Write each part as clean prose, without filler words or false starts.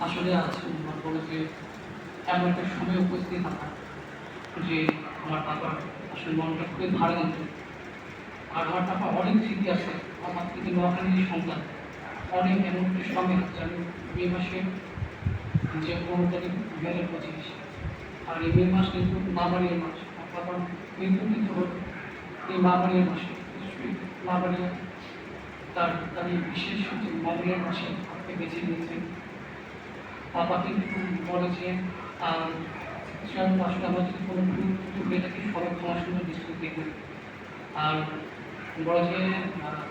আসলে আজ বলে যে এমন একটা সময় উপস্থিত থাকা যে আমার পাপার আসলে মনটা খুবই ভারাক্রান্ত। আর আমার পাপা অনেক স্মৃতি আছে। আমার কিন্তু নোয়াখালীর সন্তান, অনেক এমন একটি সময় আছে আমি মে মাসে যে 15 তারিখ 2025, আর এই মে মাস কিন্তু মামারিয়ার মাস। আমার পাপার মৃত্যু কিন্তু হল এই মামারিয়ার মাসে। নিশ্চয়ই মামারিয়া তার তার এই বিশেষ মামারিয়ার মাসে আমাকে বেছে নিয়েছেন। পাপা কিন্তু বলে যে আসলে আমার যদি কোনো ভুল ত্রুটি থাকে সবাই ক্ষমাসুন্দর দৃষ্টিতে দেখবেন। আর বলে যে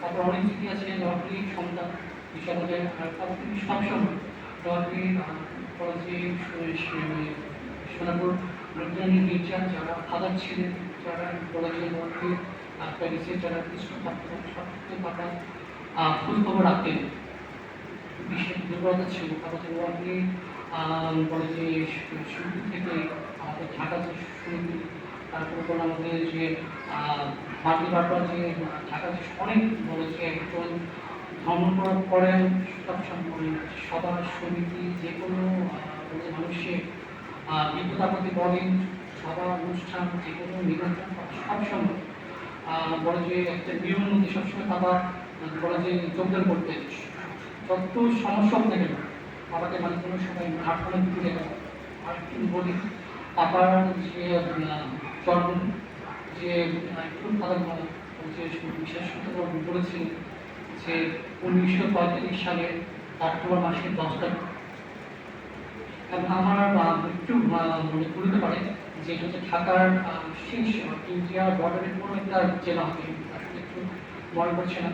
পাপার অনেক স্মৃতি আছে নোয়াখালীর সন্তান হিসাবে। আর পাপা কিন্তু সবসময় নোয়াখালীর বলে যে সোনাপুর রুদ্রানী গির্জা যারা ফাদার ছিলেন, যারা বলে যে নোয়াখালীর প্যারিসের যারা কৃষ্ণ থাকতেন সবথেকে পাপা খোঁজ খবর রাখতেন। বিশেষ দুর্বলতা ছিল তারপর নোয়াখালী বলে যে শুরু থেকে আমাদের ঢাকা যে সমিতি, তারপর বলে আমাদের যে মাটি বারবার যে ঢাকা যে অনেক বলে যে একজন ভ্রমণ করেন সবার সমিতি যে কোনো মানুষের বিপদ আপদে বলেন, সভা অনুষ্ঠান যে কোনো নিমন্ত্রণ সবসময় বলে যে একটা নিয়ম মধ্যে সবসময় বাবা বলে যে যোগদান করতেন। যত সমস্যা হতে গেল বাবাকে মানে কোনো সময় ঘাটখানে ঘুরে গেল। আর একটু বলি পাপার যে জন্ম যে একটু ফাদার যে বিশেষ বলেছেন যে 1945 সালের অক্টোবর মাসের 10 তারিখ। আমার একটু মনে করতে পারে যে এটা হচ্ছে ঢাকার শেষ ইন্ডিয়া বর্ডারের কোনো একটা জেলা হবে। আসলে একটু মনে পড়ছে না,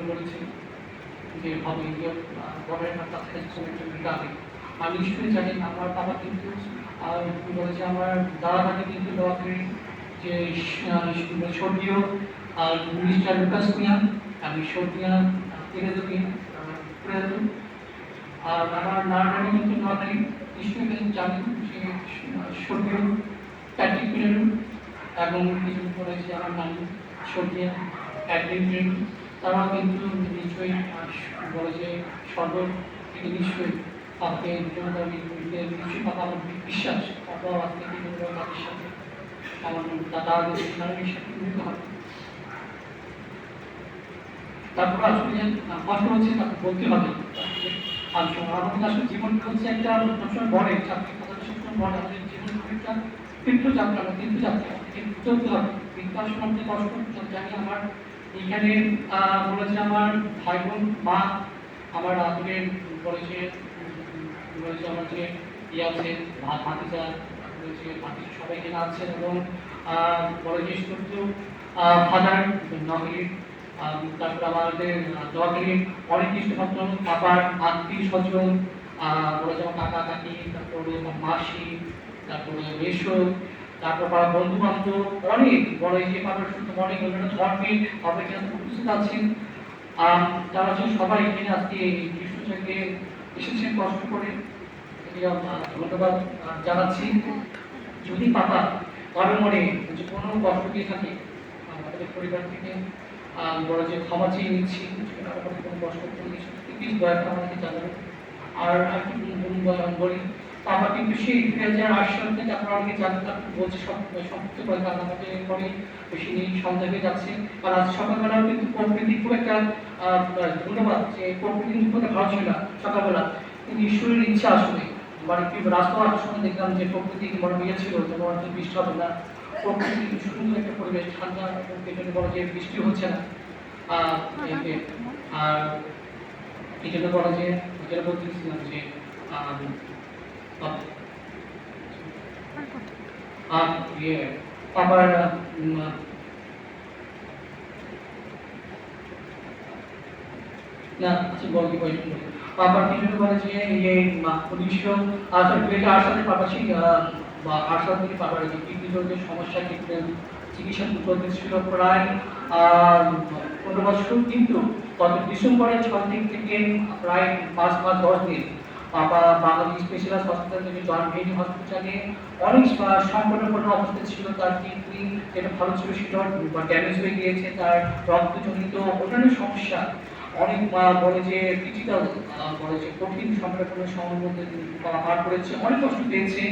বলেছেন যে হবে ইন্ডিয়া বর্ডারের কাছাকাছি কোনো একটা গ্রামে। আমি নিশ্চয়ই জানি আমার বাবা কিন্তু বলেছে আমার দাদা থাকে কিন্তু নোয়াখালীর যে স্বর্গীয় মিস্টার লুকাস মিয়া, আমি স্বর্গীয় আর আমার নানানি কিন্তু নোয়াখালী নিশ্চয়ই জানেন যে স্বর্গীয় প্যাট্রিক পিনারু, এবং কিছু পরে যে আমার নানি স্বর্গীয় ক্যাটরিন পিনারু, তারাও কিন্তু নিশ্চয়ই বলে যে সদর থেকে নিশ্চয়ই তাকে নিশ্চয়ই পাপা আমার বিশ্বাস পাপা আজকে কিন্তু তাদের সাথে আমার দাদা নানির সাথে মিলিত হবে। তারপর আসলে কষ্ট হচ্ছে তাকে বলতে হবে। আর আমাদের আসলে জীবনটা হচ্ছে একটা সবসময় বলে চাকরি কথা সবসময় বলে আমাদের জীবন একটা তীর্থযাত্রা কিন্তু চলতে হবে। কিন্তু আসলে আমাদের কষ্ট জানি। আমার এইখানে বলেছে আমার ভাই বোন মা, আমার আদরের বলেছে আমার যে ইয়ে আছে ভাতিজা, বলেছে ভাতিজা সবাই এখানে আছেন, এবং বলেছে শুধু ফাদার নগরীর, তারপর আমাদের নোয়াখালীর অনেক কিছু ভক্তজন পাপার আত্মীয় স্বজন, বলে যেমন কাকা কাকি, তারপরে মাসি, তারপরে মেসো, তারপর বন্ধু বান্ধব অনেক বড় যে পাপার শুধু অনেক ধর্মের সবাই এখানে উপস্থিত আছেন। তারা হচ্ছে সবাই এখানে আজকে এই কৃষ্ণচকে এসেছেন কষ্ট করে, ধন্যবাদ জানাচ্ছি। যদি পাপা কারো মনে যে কোনো কষ্ট দিয়ে থাকে আমাদের পরিবার থেকে বড় যে ক্ষমা চেয়ে নিচ্ছি, কোনো কষ্ট করে প্লিজ দয়া করে আমাকে জানাবেন। আর একটু বলি পাপা কিন্তু সেই 2008 সাল থেকে আপনারা অনেকে জানেন, আপনি বলছে সম্পৃক্ত করে কারণ আমাদের পরে তিনি সন্ধ্যাকে যাচ্ছে। আর আজ সকালবেলাও কিন্তু প্রকৃতি খুব একটা ধন্যবাদ যে প্রকৃতি কিন্তু খুব ভালো ছিল না সকালবেলা, কিন্তু ঈশ্বরের ইচ্ছা আসলে মানে কি রাস্তা আসার সময় দেখলাম যে প্রকৃতি বড় ইয়ে ছিল যেমন বৃষ্টি হবে না, প্রকৃতি সুন্দর একটা পরিবেশ ঠান্ডা, এবং বড় যে বৃষ্টি হচ্ছে না। আর এই জন্য বলা যে যেটা বলতেছিলাম যে আবার না আচ্ছা বলতে কয়েকজন পাপার কিছু বলে যে এই 1908 সালে পাপা বা 8 সাল থেকে পাপার কিডনি রোগের সমস্যা ক্ষেত্রে চিকিৎসা চলতেছিল প্রায় 15 বছর, কিন্তু গত ডিসেম্বরের 6 তারিখ থেকে প্রায় 5 মাস 10 দিন পাপা বাংলাদেশ স্পেশালাইজড হসপিটাল থেকে জন মেডি হসপিটালে অনেক সংকটপূর্ণ অবস্থা ছিল। তার কিডনি যেটা ভালো ছিল সেটা ড্যামেজ হয়ে গিয়েছে, তার রক্তজনিত অন্যান্য সমস্যা অনেক বলে যে ক্রিটিক্যাল বলে যে কঠিন সংকটের সময়ের মধ্যে তারা পার করেছে, অনেক কষ্ট পেয়েছে।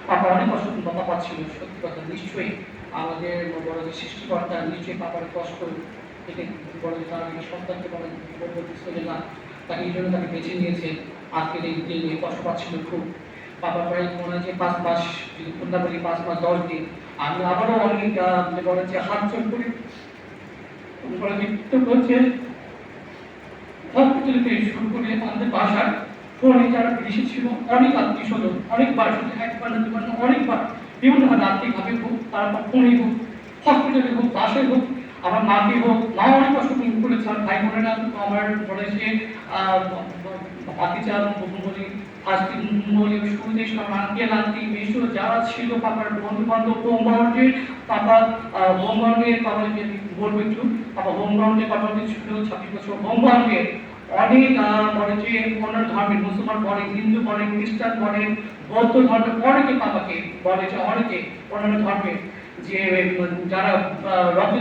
পাপা অনেক কষ্ট বাবা পাচ্ছিল, সত্যি কথা। নিশ্চয়ই আমাদের বলে যে সৃষ্টিকর্তা নিশ্চয়ই পাপার কষ্ট থেকে বলে যে তার সন্তানকে বলে বলতে না, তাকে এই জন্য তাকে বেছে নিয়েছে। আজকের এই দিনে কষ্ট পাচ্ছিল খুব। পাপা প্রায় মনে হয় যে 5 মাস, যদি কন্যা বলি 5 মাস 10 দিন। আমি আবারও অনেক বলে যে হাত জোর করি বলে যে হচ্ছে হসপিটাল থেকে শুরু করে আমাদের বাসায় ফোনে যারা বিদেশি ছিল, অনেক আত্মীয় স্বজন অনেকবার, শুধু একবার না দুবার না, অনেকবার বিভিন্নভাবে আর্থিকভাবে হোক, তারপর ফোনে হোক, হসপিটালে হোক, বাসায় হোক, আমার মাকে হোক, মা অনেক কষ্ট করেছে। আমার ভাই বোনেরা আমার বলে যে বাতিচা বলি আজকে বলি শুরুতে সব আঙ্কেল আন্টি মেশো যারা ছিল পাপার বন্ধু বান্ধব, হোমগ্রাউন্ডের পাপা হোমগ্রাউন্ডের পাপা বলবো একটু, পাপা হোমগ্রাউন্ডে পাপা ছিল 26 বছর। হোমগ্রাউন্ডের অনেক বলে যে অন্য ধর্মের, মুসলমান বলে, হিন্দু বলে, খ্রিস্টান বলে, বৌদ্ধ ধর্মের অনেকে পাপাকে বলে যে অনেকে অন্যান্য ধর্মের যে যারা রক্ত